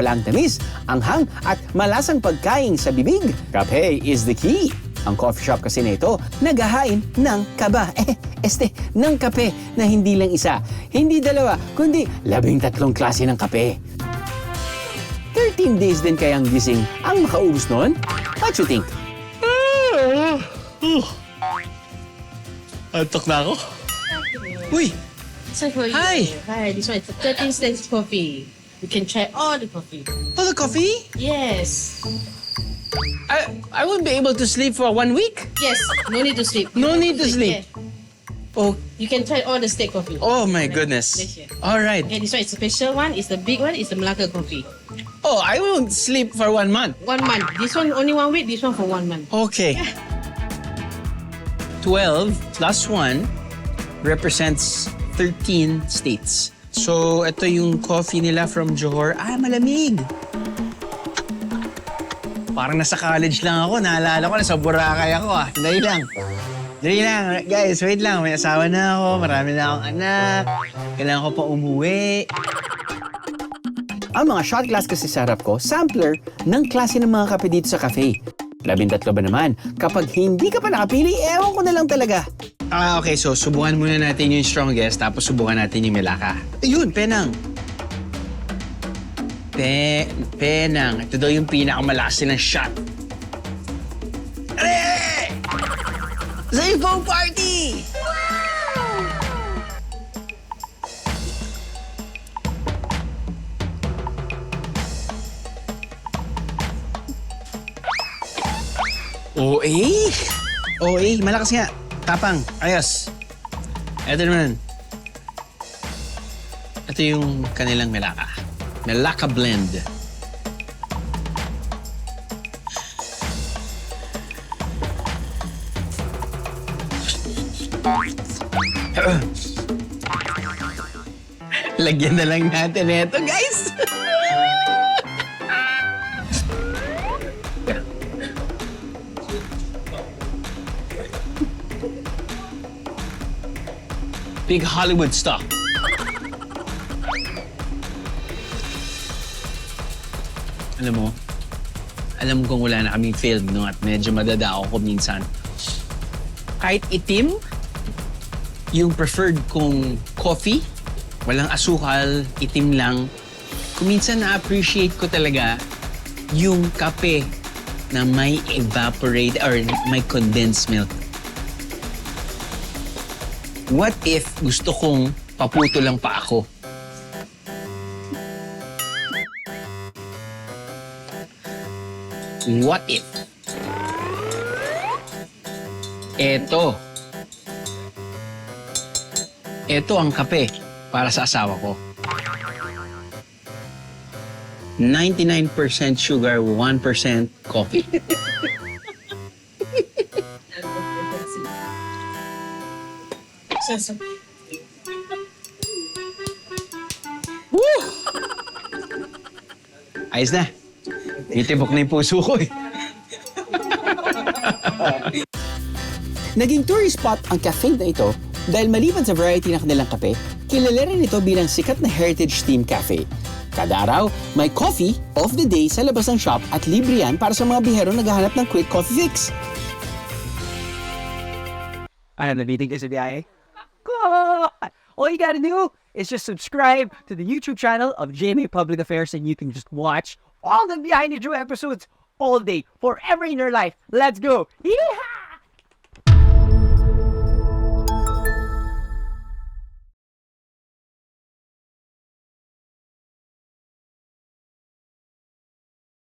walang tamis, anghang at malasang pagkain sa bibig. Kape is the key. Ang coffee shop kasi na ito, naghahain ng kaba. Ng kape na hindi lang isa, hindi dalawa, kundi 13 klase ng kape. 13 days din kayang gising ang makaubos nun? What you think? Antok na ako. Uy! So for you. Hi. Hi, this one is 13 cents coffee. You can try all the coffee. Oh, the coffee? Yes. I won't be able to sleep for 1 week. Yes, no need to sleep. No need to sleep. Yeah. Oh, You can try all the steak coffee. oh my goodness. Malaysia. All right. Okay, this one is a special one. It's the big one. It's the Melaka coffee. Oh, I won't sleep for 1 month. 1 month. This one only 1 week. This one for 1 month. Okay. 12 plus 1 represents 13 states. So, ito yung coffee nila from Johor. Malamig. Parang nasa college lang ako. Naalala ko, nasa Boracay ako Dali lang. Guys, wait lang. May asawa na ako. Marami na akong anak. Kailangan ko pa umuwi. Ang mga shot glass kasi sa harap ko, sampler ng klase ng mga kape dito sa cafe. 13 ba naman? Kapag hindi ka pa nakapili, ewan ko na lang talaga. Okay. So, subukan muna natin yung strongest, tapos subukan natin yung Melaka. Ayun, penang. Penang. Ito daw yung pinakamalakas ng shot. Are! Sa ibang party! OA, malakas nga. Tapang, ayos. Ito naman. Ito yung kanilang Melaka. Melaka blend. Lagyan na lang natin ito, guys. Big Hollywood stuff. Alam kong wala na kaming film, no? At medyo madadao ko minsan. Kahit itim, yung preferred kong coffee, walang asukal, itim lang. Kung minsan na-appreciate ko talaga yung kape na may evaporate or may condensed milk. What if gusto kong paputo lang pa ako? What if? Ito ang kape para sa asawa ko. 99% sugar, 1% coffee. Woo! Ayos na. Itibok na yung puso ko Naging tourist spot ang cafe na ito dahil maliban sa variety ng kanilang kape, kilala rin ito bilang sikat na heritage themed cafe. Kada araw, may coffee of the day sa labas ng shop at libre yan para sa mga bihero naghahanap ng quick coffee fix. I have the meeting is Biyahe. All you gotta do is just subscribe to the YouTube channel of GMA Public Affairs and you can just watch all the Behind the Joe episodes all day, forever in your life. Let's go! Yeehaw!